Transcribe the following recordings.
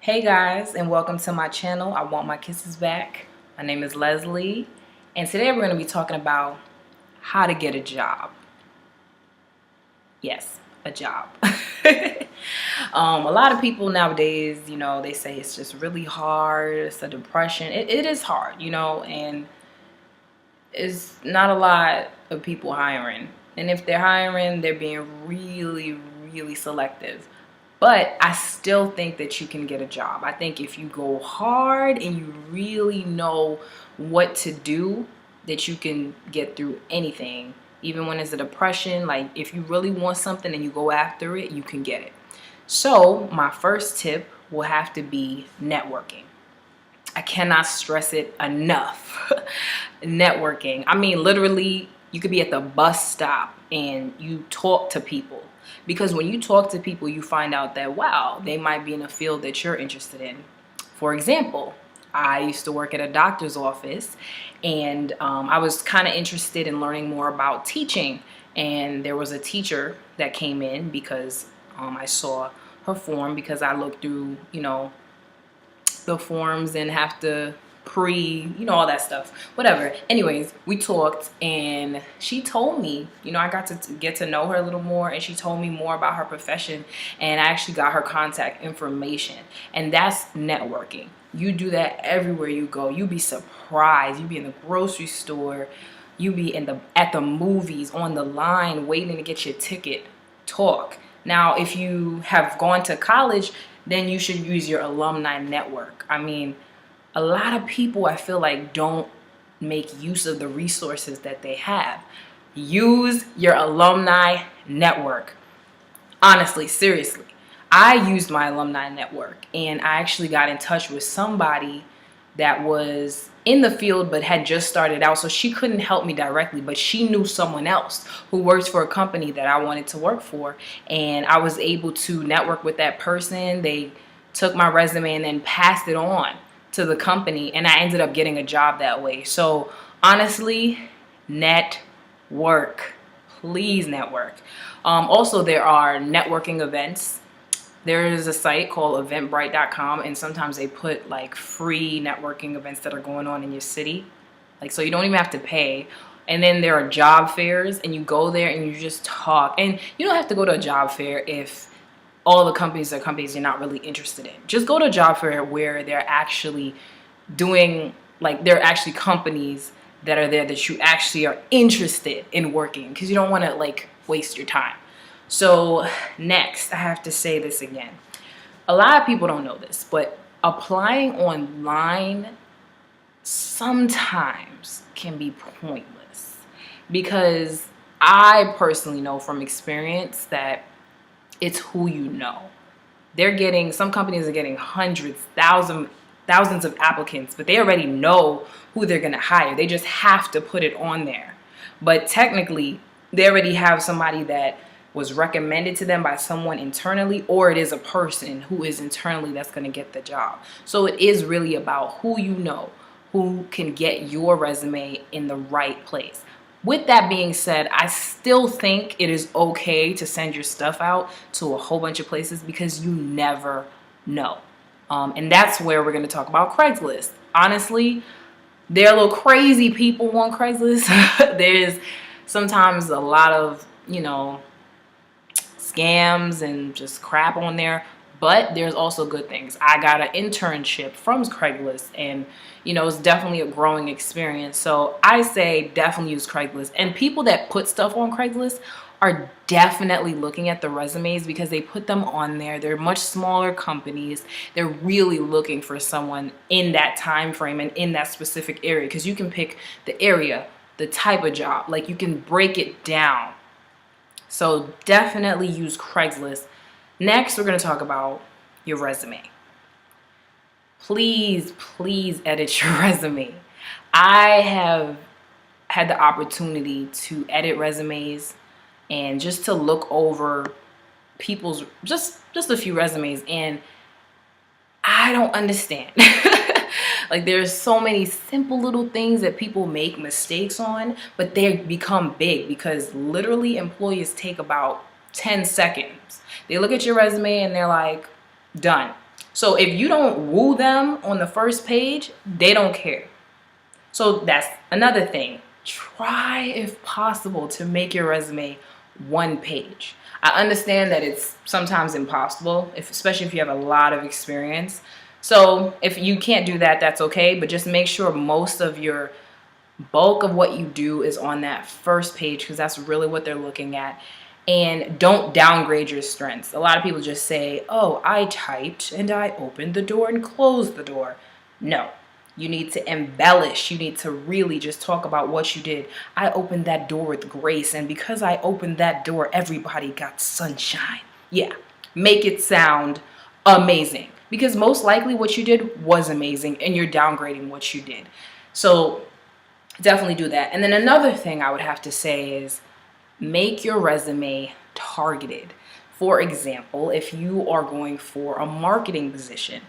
Hey guys, and welcome to my channel. I Want My Kisses Back. My name is Leslie, and today we're going to be talking about how to get a job. Yes, a job. A lot of people nowadays, they say it's just really hard. It's a depression. It is hard, and it's not a lot of people hiring. And if they're hiring, they're being really, really selective. But I still think that you can get a job. I think if you go hard and you really know what to do, that you can get through anything. Even when it's a depression, like if you really want something and you go after it, you can get it. So my first tip will have to be networking. I cannot stress it enough. Networking. I mean, literally, you could be at the bus stop and you talk to people. Because when you talk to people, you find out that, wow, they might be in a field that you're interested in. For example, I used to work at a doctor's office, and I was kind of interested in learning more about teaching. And there was a teacher that came in because I saw her form, because I looked through, the forms and have to all that stuff, whatever. Anyways, we talked and she told me, I got to get to know her a little more, and she told me more about her profession, and I actually got her contact information. And that's networking. You do that everywhere you go. You be surprised. You be in the grocery store, you be at the movies, on the line waiting to get your ticket. Talk. Now, if you have gone to college, then you should use your alumni network. I mean, a lot of people, I feel like, don't make use of the resources that they have. Use your alumni network. Honestly, seriously. I used my alumni network, and I actually got in touch with somebody that was in the field but had just started out, so she couldn't help me directly, but she knew someone else who works for a company that I wanted to work for, and I was able to network with that person. They took my resume and then passed it on to the company, and I ended up getting a job that way. So honestly, network. Please network. Also, there are networking events. There is a site called eventbrite.com, and sometimes they put like free networking events that are going on in your city. Like, so you don't even have to pay. And then there are job fairs, and you go there and you just talk. And you don't have to go to a job fair if all the companies are companies you're not really interested in. Just go to a job fair where they're actually doing, like, there are actually companies that are there that you actually are interested in working, because you don't want to like waste your time. So next, I have to say this again. A lot of people don't know this, but applying online sometimes can be pointless, because I personally know from experience that it's who you know. Some companies are getting hundreds, thousands of applicants, but they already know who they're going to hire. They just have to put it on there. But technically, they already have somebody that was recommended to them by someone internally, or it is a person who is internally that's going to get the job. So it is really about who you know, who can get your resume in the right place. With that being said, I still think it is okay to send your stuff out to a whole bunch of places, because you never know. And that's where we're going to talk about Craigslist. Honestly, there are little crazy people on Craigslist. There's sometimes a lot of, scams and just crap on there, but there's also good things. I got an internship from Craigslist, and it's definitely a growing experience. So I say definitely use Craigslist. And people that put stuff on Craigslist are definitely looking at the resumes, because they put them on there. They're much smaller companies. They're really looking for someone in that time frame and in that specific area, because you can pick the area, the type of job, like you can break it down. So definitely use Craigslist. Next, we're going to talk about your resume. Please, please edit your resume. I have had the opportunity to edit resumes and just to look over people's, just a few resumes, and I don't understand. Like, there's so many simple little things that people make mistakes on, but they become big, because literally employees take about 10 seconds. They look at your resume and they're like, done. So if you don't woo them on the first page, they don't care. So that's another thing. Try, if possible, to make your resume one page. I understand that it's sometimes impossible, especially if you have a lot of experience. So if you can't do that, that's okay. But just make sure most of your bulk of what you do is on that first page, because that's really what they're looking at. And don't downgrade your strengths. A lot of people just say, oh, I typed and I opened the door and closed the door. No, you need to embellish. You need to really just talk about what you did. I opened that door with grace, and because I opened that door, everybody got sunshine. Yeah, make it sound amazing, because most likely what you did was amazing and you're downgrading what you did. So definitely do that. And then another thing I would have to say is make your resume targeted. For example, if you are going for a marketing position,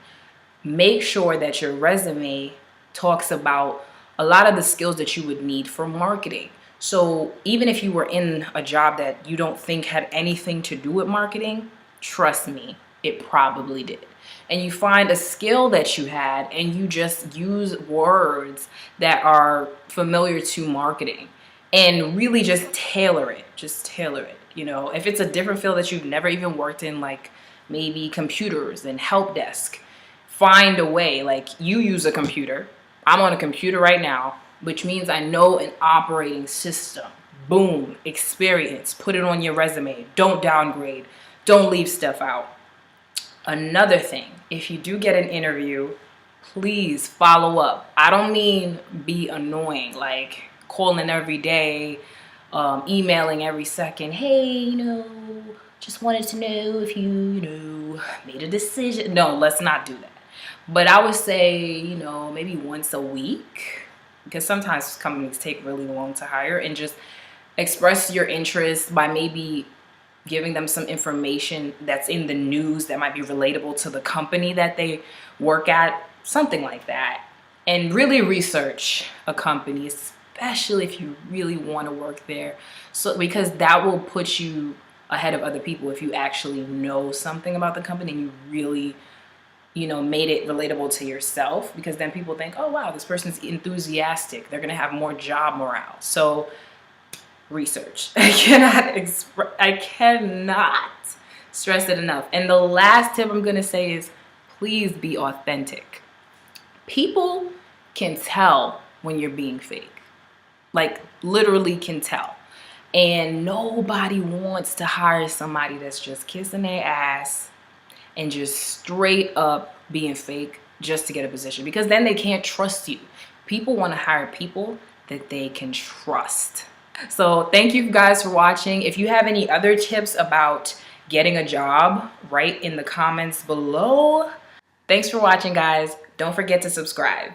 make sure that your resume talks about a lot of the skills that you would need for marketing. So even if you were in a job that you don't think had anything to do with marketing, trust me, it probably did. And you find a skill that you had and you just use words that are familiar to marketing and really just tailor it. Just tailor it. You know, if it's a different field that you've never even worked in, like maybe computers and help desk, find a way. Like, you use a computer. I'm on a computer right now, which means I know an operating system. Boom, experience. Put it on your resume. Don't downgrade. Don't leave stuff out. Another thing, if you do get an interview, please follow up. I don't mean be annoying, like calling every day, emailing every second. Hey, just wanted to know if you made a decision. No, let's not do that. But I would say, maybe once a week, because sometimes companies take really long to hire, and just express your interest by maybe giving them some information that's in the news that might be relatable to the company that they work at, something like that. And really research a company, especially if you really want to work there. So, because that will put you ahead of other people if you actually know something about the company and you really made it relatable to yourself, because then people think, oh wow, this person's enthusiastic, they're gonna have more job morale. So research. I cannot stress it enough. And the last tip I'm gonna say is, please be authentic. People can tell when you're being fake, like literally can tell. And nobody wants to hire somebody that's just kissing their ass and just straight up being fake just to get a position, because then they can't trust you. People want to hire people that they can trust. So thank you guys for watching. If you have any other tips about getting a job, write in the comments below. Thanks for watching, guys. Don't forget to subscribe.